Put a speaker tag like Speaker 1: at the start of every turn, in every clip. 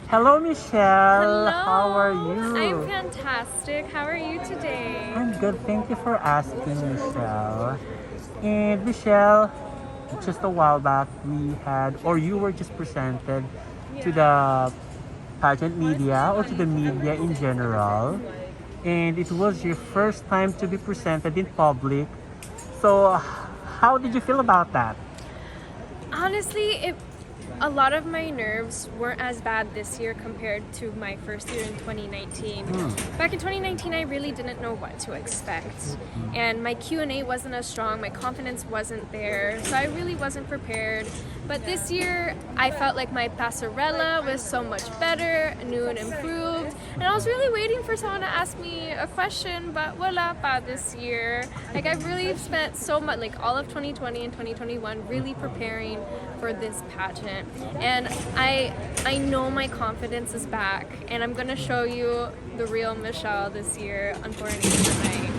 Speaker 1: Hello, Michelle.
Speaker 2: Hello.
Speaker 1: How are you?
Speaker 2: I'm fantastic. How are you today?
Speaker 1: I'm good. Thank you for asking, Michelle. And Michelle, just a while back, we had, or you were just presented to the pageant media or to the media in general. And it was your first time to be presented in public. So, how did you feel about that?
Speaker 2: Honestly, a lot of my nerves weren't as bad this year compared to my first year in 2019. Back in 2019, I really didn't know what to expect, and my Q&A wasn't as strong, my confidence wasn't there, so I really wasn't prepared. But this year, I felt like my passerella was so much better, new and improved, and I was really waiting for someone to ask me a question, but wala pa this year. Like, I've really spent so much, like all of 2020 and 2021, really preparing for this pageant. And I know my confidence is back, and I'm gonna show you the real Michelle this year on Coronation Night.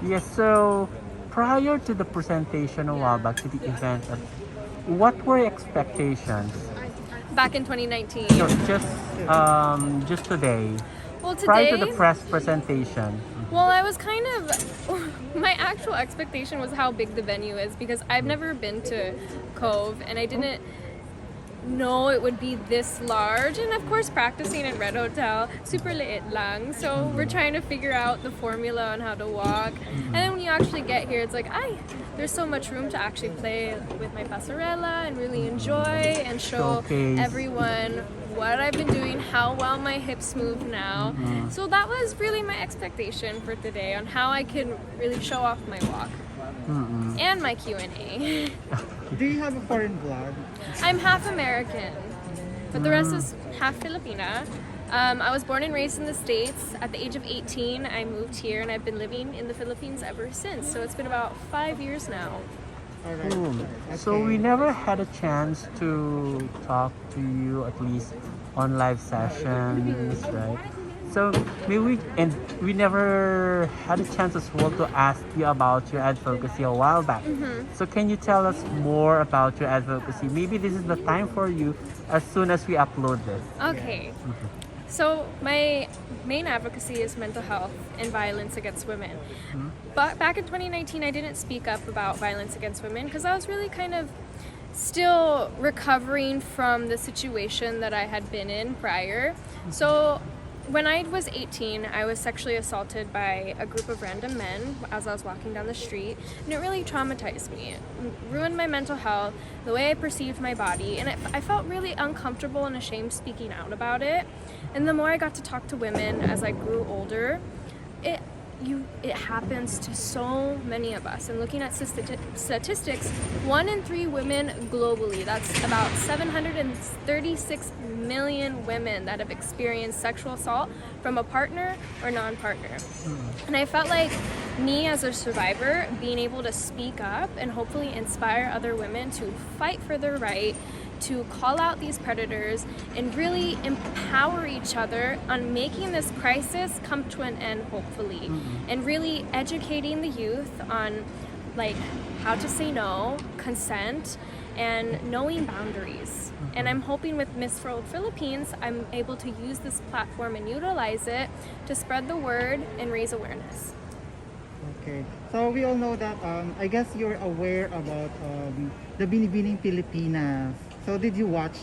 Speaker 1: Yes, so prior to the presentation a while back to the event, what were your expectations?
Speaker 2: Back in 2019.
Speaker 1: So just today,
Speaker 2: Well,
Speaker 1: prior to the
Speaker 2: today,
Speaker 1: press presentation.
Speaker 2: well, I was kind of, my actual expectation was how big the venue is, because I've never been to Cove, and I didn't know it would be this large. And of course, practicing in Red Hotel, super liit lang. So we're trying to figure out the formula on how to walk. And then when you actually get here, it's like, there's so much room to actually play with my passerella and really enjoy and show
Speaker 1: Showcase.
Speaker 2: everyone what I've been doing, how well my hips move now. So that was really my expectation for today, on how I can really show off my walk and my Q&A.
Speaker 3: Do you have a foreign blood?
Speaker 2: I'm half American, but the rest is half Filipina. I was born and raised in the States. At the age of 18, I moved here, and I've been living in the Philippines ever since. So it's been about 5 years now.
Speaker 3: All right.
Speaker 1: So we never had a chance to talk to you, at least on live sessions, right? So we never had a chance as well to ask you about your advocacy a while back. So can you tell us more about your advocacy? Maybe this is the time for you as soon as we upload this.
Speaker 2: Okay. So my main advocacy is mental health and violence against women. But back in 2019, I didn't speak up about violence against women because I was really kind of still recovering from the situation that I had been in prior. So when I was 18, I was sexually assaulted by a group of random men as I was walking down the street, and it really traumatized me. It ruined my mental health, the way I perceived my body, and I felt really uncomfortable and ashamed speaking out about it. And the more I got to talk to women as I grew older, it happens to so many of us. And looking at statistics, 1 in 3 women globally, that's about 736 million women that have experienced sexual assault from a partner or non-partner. And I felt like me as a survivor, being able to speak up and hopefully inspire other women to fight for their right, to call out these predators and really empower each other on making this crisis come to an end, hopefully, and really educating the youth on like how to say no, consent, and knowing boundaries. And I'm hoping with Miss World Philippines, I'm able to use this platform and utilize it to spread the word and raise awareness.
Speaker 3: Okay. So we all know that I guess you're aware about the Binibining Pilipinas. So did you watch?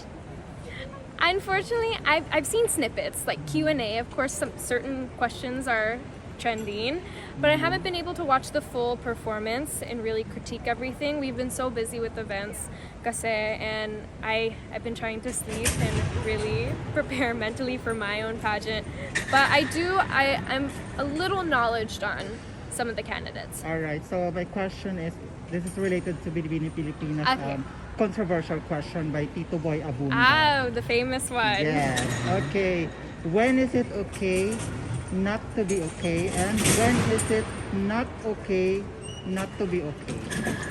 Speaker 2: Unfortunately, I've seen snippets like Q&A. Of course, some certain questions are trending, but I haven't been able to watch the full performance and really critique everything. We've been so busy with events kasi, and I've been trying to sleep and really prepare mentally for my own pageant. But I'm a little knowledged on some of the candidates.
Speaker 3: All right. So my question is, this is related to Binibining Pilipinas.
Speaker 2: Okay.
Speaker 3: Controversial question by Tito Boy Abunda.
Speaker 2: Ah, the famous one.
Speaker 3: Yes. Okay. When is it okay not to be okay, and when is it not okay not to be okay?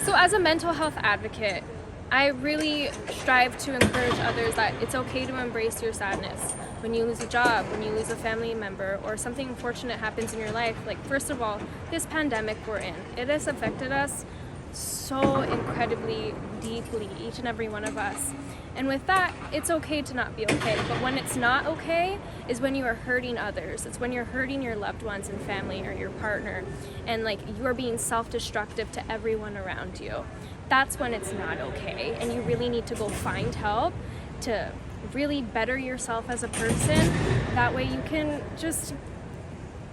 Speaker 2: So as a mental health advocate, I really strive to encourage others that it's okay to embrace your sadness. When you lose a job, when you lose a family member, or something unfortunate happens in your life, like first of all, this pandemic we're in, it has affected us so incredibly deeply, each and every one of us. And with that, it's okay to not be okay. But when it's not okay is when you are hurting others. It's when you're hurting your loved ones and family or your partner. And like you are being self-destructive to everyone around you. That's when it's not okay. And you really need to go find help to really better yourself as a person. That way you can just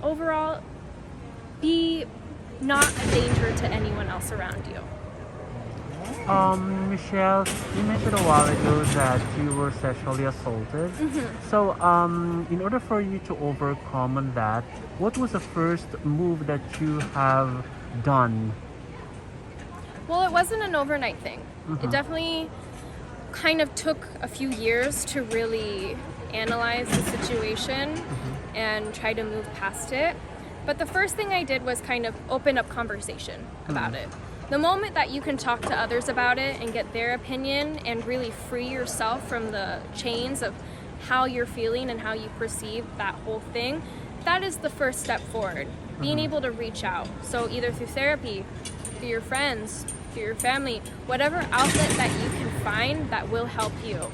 Speaker 2: overall be not a danger to anyone else around you.
Speaker 1: Michelle, you mentioned a while ago that you were sexually assaulted. So, in order for you to overcome on that, what was the first move that you have done?
Speaker 2: Well, it wasn't an overnight thing. It definitely kind of took a few years to really analyze the situation and try to move past it. But the first thing I did was kind of open up conversation about it. The moment that you can talk to others about it and get their opinion and really free yourself from the chains of how you're feeling and how you perceive that whole thing, that is the first step forward. Being able to reach out. So either through therapy, through your friends, through your family, whatever outlet that you can find that will help you.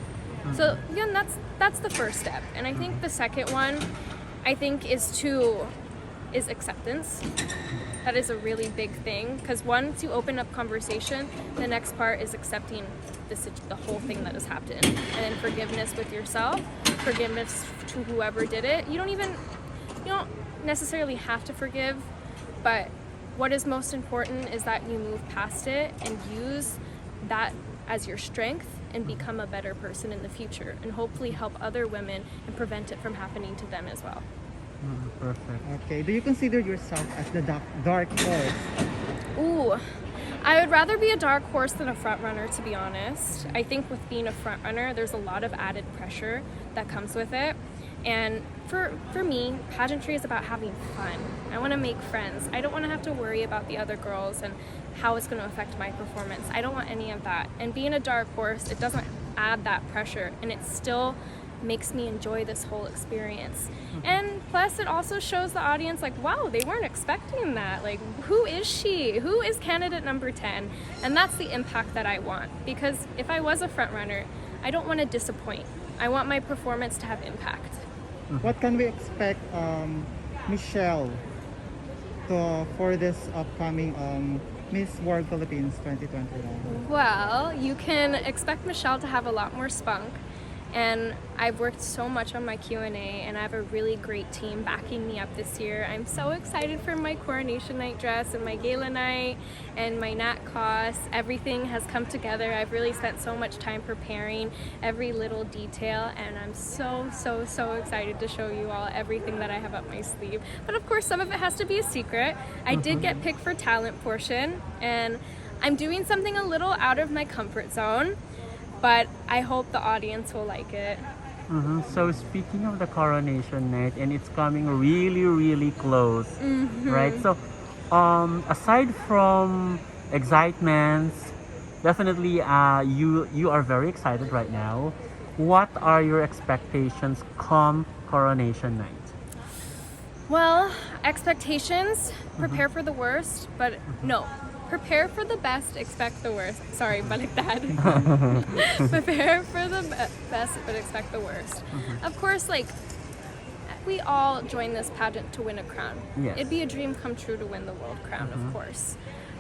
Speaker 2: So again, that's the first step. And I think the second one, I think is acceptance. That is a really big thing, because once you open up conversation, the next part is accepting the whole thing that has happened, and then forgiveness with yourself, forgiveness to whoever did it. You don't necessarily have to forgive, but what is most important is that you move past it and use that as your strength and become a better person in the future, and hopefully help other women and prevent it from happening to them as well.
Speaker 1: Perfect.
Speaker 3: Okay. Do you consider yourself as the dark horse?
Speaker 2: Ooh, I would rather be a dark horse than a front runner, to be honest. I think with being a front runner, there's a lot of added pressure that comes with it. And for me, pageantry is about having fun. I want to make friends. I don't want to have to worry about the other girls and how it's going to affect my performance. I don't want any of that. And being a dark horse, it doesn't add that pressure, and it still makes me enjoy this whole experience. And plus it also shows the audience like, wow, they weren't expecting that. Like, who is she? Who is candidate number 10? And that's the impact that I want, because if I was a front runner, I don't want to disappoint. I want my performance to have impact.
Speaker 3: What can we expect, Michelle, for this upcoming Miss World Philippines 2021?
Speaker 2: Well, you can expect Michelle to have a lot more spunk. And I've worked so much on my Q&A, and I have a really great team backing me up this year. I'm so excited for my coronation night dress and my gala night and my Nat Cos. Everything has come together. I've really spent so much time preparing every little detail, and I'm so excited to show you all everything that I have up my sleeve. But of course, some of it has to be a secret. I did get picked for talent portion, and I'm doing something a little out of my comfort zone, but I hope the audience will like it.
Speaker 1: So speaking of the coronation night, and it's coming really close, right? So aside from excitement, definitely you are very excited right now. What are your expectations come coronation night?
Speaker 2: Well, expectations, prepare for the worst, but no. Prepare for the best, expect the worst. Sorry, baliktad. Prepare for the best, but expect the worst. Of course, like, we all join this pageant to win a crown.
Speaker 1: Yes.
Speaker 2: It'd be a dream come true to win the world crown, of course.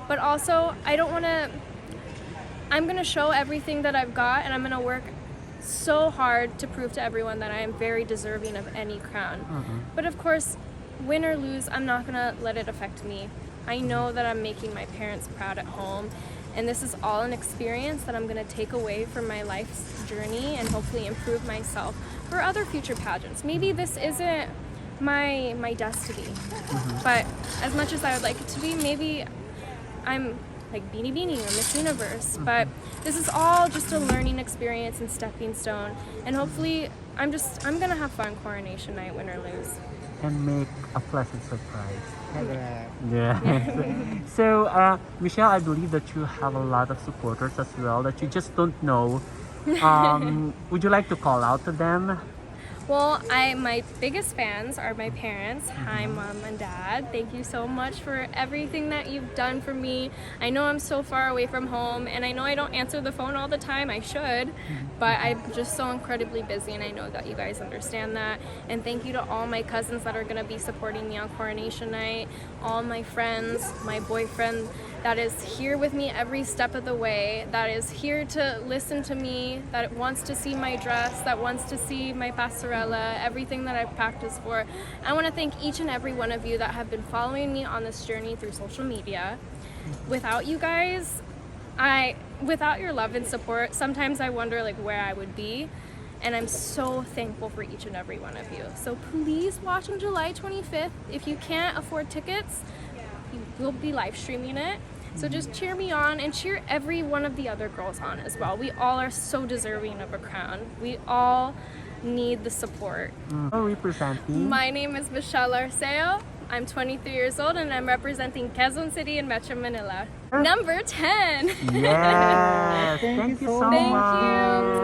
Speaker 2: But also, I'm going to show everything that I've got, and I'm going to work so hard to prove to everyone that I am very deserving of any crown. But of course, win or lose, I'm not going to let it affect me. I know that I'm making my parents proud at home, and this is all an experience that I'm going to take away from my life's journey and hopefully improve myself for other future pageants. Maybe this isn't my destiny, but as much as I would like it to be, maybe I'm like Beanie Beanie or Miss Universe, but this is all just a learning experience and stepping stone, and hopefully I'm going to have fun coronation night, win or lose.
Speaker 1: And make a pleasant surprise.
Speaker 3: Correct.
Speaker 1: Yeah. So, Michelle, I believe that you have a lot of supporters as well that you just don't know. Would you like to call out to them?
Speaker 2: Well, my biggest fans are my parents. Hi, Mom and Dad. Thank you so much for everything that you've done for me. I know I'm so far away from home, and I know I don't answer the phone all the time. I should, but I'm just so incredibly busy, and I know that you guys understand that. And thank you to all my cousins that are going to be supporting me on coronation night, all my friends, my boyfriend that is here with me every step of the way, that is here to listen to me, that wants to see my dress, that wants to see my pastorela, everything that I've practiced for. I want to thank each and every one of you that have been following me on this journey through social media. Without you guys, without your love and support, sometimes I wonder like where I would be. And I'm so thankful for each and every one of you. So please watch on July 25th. If you can't afford tickets, we'll be live streaming it. So just cheer me on and cheer every one of the other girls on as well. We all are so deserving of a crown. We all need the support.
Speaker 1: Representing?
Speaker 2: My name is Michelle Arceo. I'm 23 years old and I'm representing Quezon City in Metro Manila. Number 10!
Speaker 1: Yes!
Speaker 3: Thank you so
Speaker 1: so
Speaker 2: Thank
Speaker 1: much!
Speaker 2: you!